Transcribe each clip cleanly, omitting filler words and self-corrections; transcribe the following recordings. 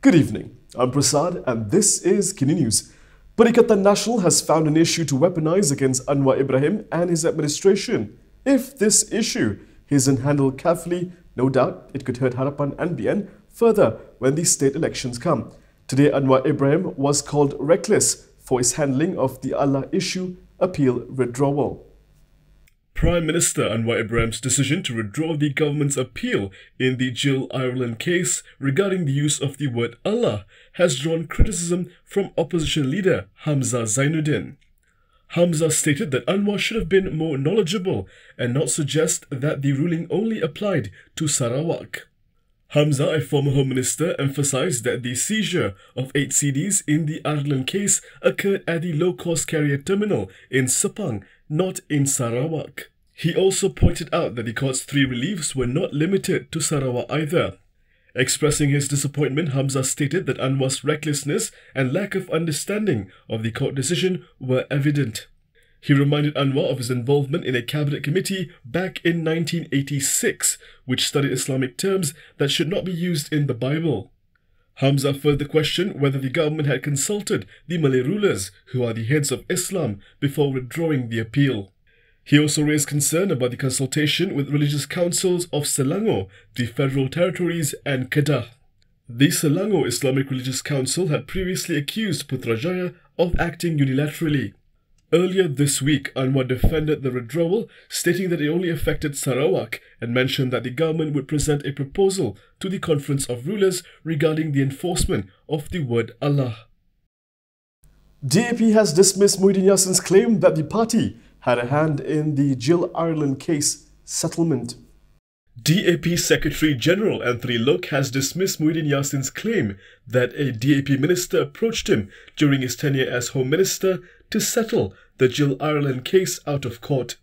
Good evening, I'm Prasad and this is KiniNews. Pakatan National has found an issue to weaponize against Anwar Ibrahim and his administration. If this issue isn't handled carefully, no doubt it could hurt Harapan and BN further when the state elections come. Today, Anwar Ibrahim was called reckless for his handling of the Allah issue appeal withdrawal. Prime Minister Anwar Ibrahim's decision to withdraw the government's appeal in the Jill Ireland case regarding the use of the word Allah has drawn criticism from opposition leader Hamzah Zainuddin. Hamzah stated that Anwar should have been more knowledgeable and not suggest that the ruling only applied to Sarawak. Hamzah, a former Home Minister, emphasized that the seizure of 8 CDs in the Ireland case occurred at the low-cost carrier terminal in Sepang, not in Sarawak. He also pointed out that the court's 3 reliefs were not limited to Sarawak either. Expressing his disappointment, Hamzah stated that Anwar's recklessness and lack of understanding of the court decision were evident. He reminded Anwar of his involvement in a cabinet committee back in 1986, which studied Islamic terms that should not be used in the Bible. Hamzah further questioned whether the government had consulted the Malay rulers, who are the heads of Islam, before withdrawing the appeal. He also raised concern about the consultation with religious councils of Selangor, the Federal Territories and Kedah. The Selangor Islamic Religious Council had previously accused Putrajaya of acting unilaterally. Earlier this week, Anwar defended the withdrawal, stating that it only affected Sarawak and mentioned that the government would present a proposal to the Conference of Rulers regarding the enforcement of the word Allah. DAP has dismissed Muhyiddin Yassin's claim that the party had a hand in the Jill Ireland case settlement. DAP Secretary-General Anthony Loke has dismissed Muhyiddin Yassin's claim that a DAP minister approached him during his tenure as Home Minister to settle the Jill Ireland case out of court.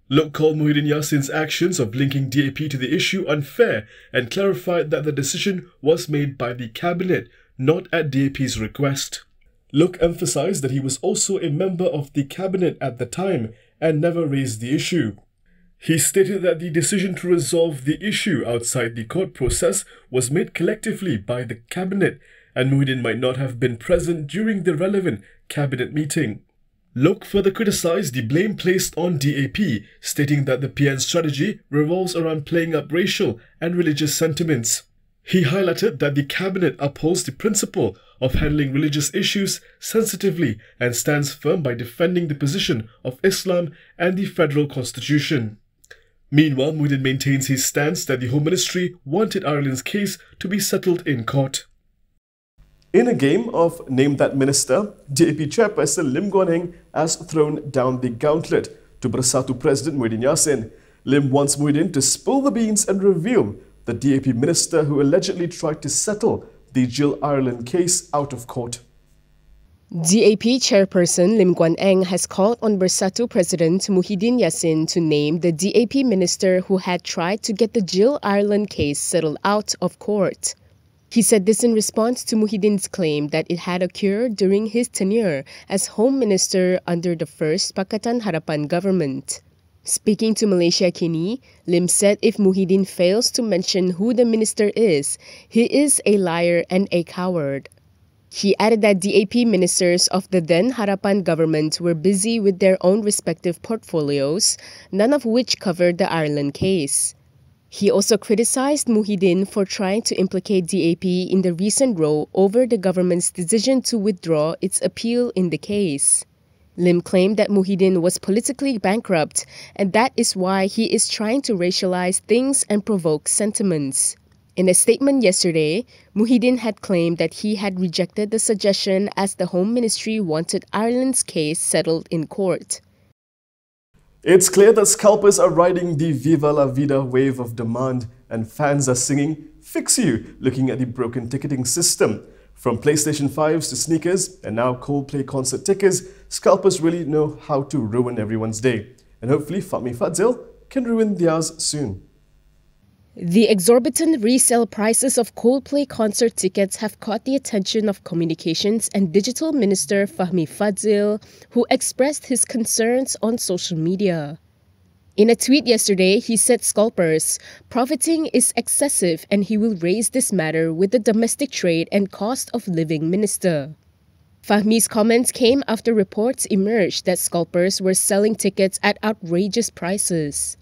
Loke called Muhyiddin Yassin's actions of linking DAP to the issue unfair and clarified that the decision was made by the Cabinet, not at DAP's request. Loke emphasized that he was also a member of the Cabinet at the time and never raised the issue. He stated that the decision to resolve the issue outside the court process was made collectively by the Cabinet, and Muhyiddin might not have been present during the relevant Cabinet meeting. Loke further criticized the blame placed on DAP, stating that the PN's strategy revolves around playing up racial and religious sentiments. He highlighted that the Cabinet upholds the principle of handling religious issues sensitively and stands firm by defending the position of Islam and the Federal Constitution. Meanwhile, Muhyiddin maintains his stance that the Home Ministry wanted Ireland's case to be settled in court. In a game of Name That Minister, DAP chairperson Lim Guan Eng has thrown down the gauntlet to Bersatu President Muhyiddin Yassin. Lim wants Muhyiddin to spill the beans and reveal the DAP minister who allegedly tried to settle the Jill Ireland case out of court. DAP chairperson Lim Guan Eng has called on Bersatu President Muhyiddin Yassin to name the DAP minister who had tried to get the Jill Ireland case settled out of court. He said this in response to Muhyiddin's claim that it had occurred during his tenure as Home Minister under the first Pakatan Harapan government. Speaking to Malaysia Kini, Lim said if Muhyiddin fails to mention who the minister is, he is a liar and a coward. He added that DAP ministers of the then Harapan government were busy with their own respective portfolios, none of which covered the Ireland case. He also criticized Muhyiddin for trying to implicate DAP in the recent row over the government's decision to withdraw its appeal in the case. Lim claimed that Muhyiddin was politically bankrupt and that is why he is trying to racialize things and provoke sentiments. In a statement yesterday, Muhyiddin had claimed that he had rejected the suggestion as the Home Ministry wanted Ireland's case settled in court. It's clear that scalpers are riding the Viva la Vida wave of demand and fans are singing Fix You, looking at the broken ticketing system. From PlayStation 5s to sneakers and now Coldplay concert tickets, scalpers really know how to ruin everyone's day. And hopefully Fahmi Fadzil can ruin theirs soon. The exorbitant resale prices of Coldplay concert tickets have caught the attention of Communications and Digital Minister Fahmi Fadzil, who expressed his concerns on social media. In a tweet yesterday, he said scalpers, profiting is excessive and he will raise this matter with the Domestic Trade and Cost of Living Minister. Fahmi's comments came after reports emerged that scalpers were selling tickets at outrageous prices.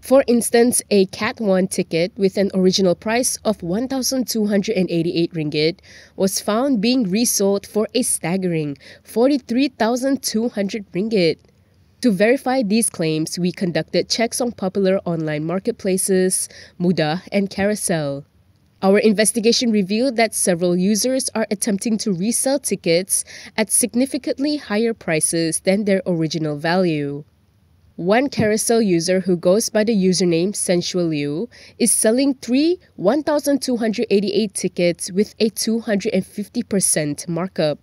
For instance, a Cat 1 ticket with an original price of 1,288 ringgit was found being resold for a staggering 43,200 ringgit. To verify these claims, we conducted checks on popular online marketplaces, Mudah and Carousel. Our investigation revealed that several users are attempting to resell tickets at significantly higher prices than their original value. One Carousel user who goes by the username SensualU is selling 3 1,288 tickets with a 250% markup.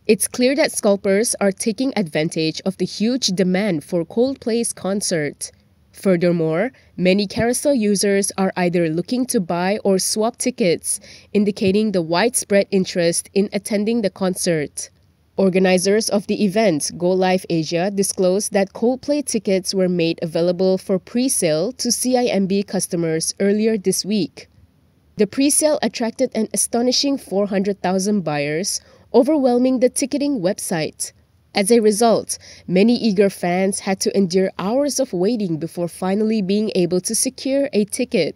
It's clear that scalpers are taking advantage of the huge demand for Coldplay's concert. Furthermore, many Carousel users are either looking to buy or swap tickets, indicating the widespread interest in attending the concert. Organizers of the event, Go Live Asia, disclosed that Coldplay tickets were made available for pre-sale to CIMB customers earlier this week. The pre-sale attracted an astonishing 400,000 buyers, overwhelming the ticketing website. As a result, many eager fans had to endure hours of waiting before finally being able to secure a ticket.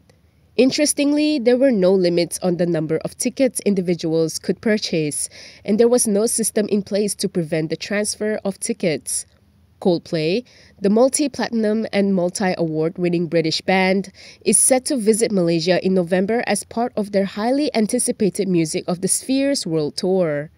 Interestingly, there were no limits on the number of tickets individuals could purchase, and there was no system in place to prevent the transfer of tickets. Coldplay, the multi-platinum and multi-award-winning British band, is set to visit Malaysia in November as part of their highly anticipated Music of the Spheres World Tour.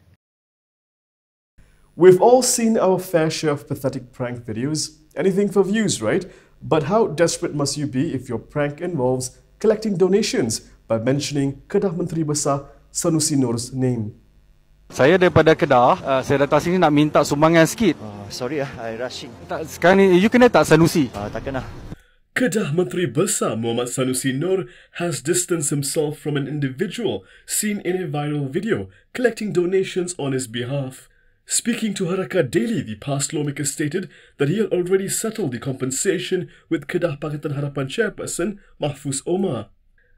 We've all seen our fair share of pathetic prank videos. Anything for views, right? But how desperate must you be if your prank involves collecting donations by mentioning Kedah Menteri Besar Sanusi Nur's name? Saya daripada Kedah, saya datang sini nak minta sumbangan sikit. Sorry I rushing. Sekarang ni, you kena tak Sanusi? Tak kena. Kedah Menteri Besar Muhammad Sanusi Nur has distanced himself from an individual seen in a viral video collecting donations on his behalf. Speaking to Harakat Daily, the past lawmaker stated that he had already settled the compensation with Kedah Pakatan Harapan chairperson Mahfuz Omar.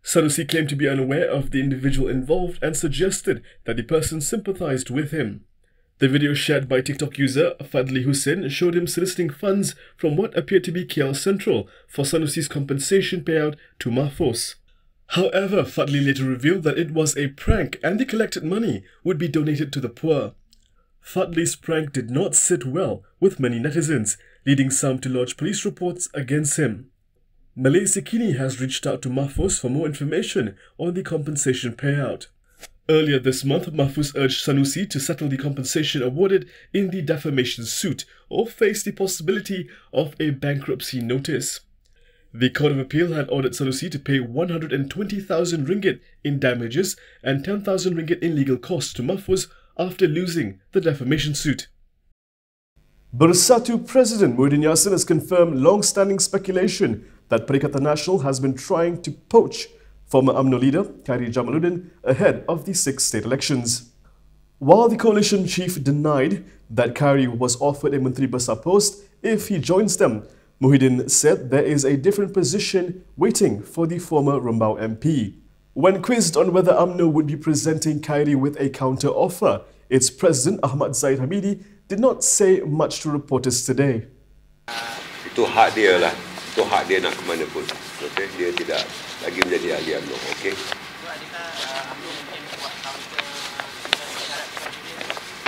Sanusi claimed to be unaware of the individual involved and suggested that the person sympathized with him. The video shared by TikTok user Fadli Hussein showed him soliciting funds from what appeared to be KL Central for Sanusi's compensation payout to Mahfuz. However, Fadli later revealed that it was a prank and the collected money would be donated to the poor. Fadli's prank did not sit well with many netizens, leading some to lodge police reports against him. Malaysia Kini has reached out to Mahfuz for more information on the compensation payout. Earlier this month, Mahfuz urged Sanusi to settle the compensation awarded in the defamation suit or face the possibility of a bankruptcy notice. The Court of Appeal had ordered Sanusi to pay 120,000 ringgit in damages and 10,000 ringgit in legal costs to Mahfuz after losing the defamation suit. Bersatu President Muhyiddin Yassin has confirmed long-standing speculation that Pakatan Nasional has been trying to poach former UMNO leader Khairi Jamaluddin ahead of the 6 state elections. While the coalition chief denied that Khairi was offered a Menteri Besar post if he joins them, Muhyiddin said there is a different position waiting for the former Rembau MP. When quizzed on whether UMNO would be presenting Khairi with a counter-offer, its president Hamzah Zainuddin did not say much to reporters today. Itu hak dia lah. Itu hak dia nak ke mana pun. Okay? Dia tidak lagi menjadi ahli UMNO. Okay?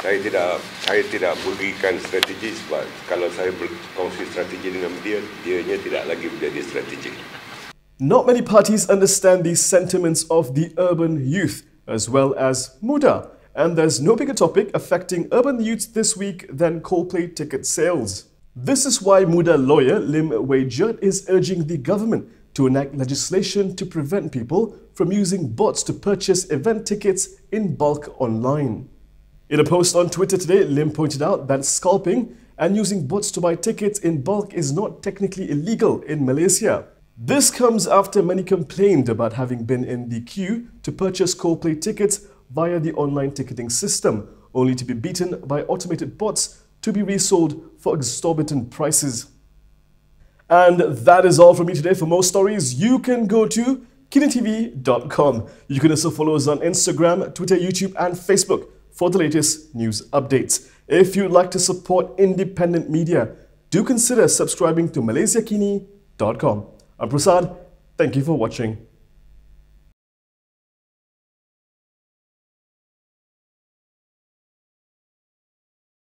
Saya tidak berikan strategi sebab kalau saya berkongsi strategi dengan dia, dianya tidak lagi menjadi strategi. Not many parties understand the sentiments of the urban youth as well as Muda, and there's no bigger topic affecting urban youth this week than Coldplay ticket sales. This is why Muda lawyer Lim Wei Jut is urging the government to enact legislation to prevent people from using bots to purchase event tickets in bulk online. In a post on Twitter today, Lim pointed out that scalping and using bots to buy tickets in bulk is not technically illegal in Malaysia. This comes after many complained about having been in the queue to purchase Coldplay tickets via the online ticketing system, only to be beaten by automated bots to be resold for exorbitant prices. And that is all from me today. For more stories, you can go to KiniTV.com. You can also follow us on Instagram, Twitter, YouTube, and Facebook for the latest news updates. If you'd like to support independent media, do consider subscribing to MalaysiaKini.com. I'm Prasad. Thank you for watching.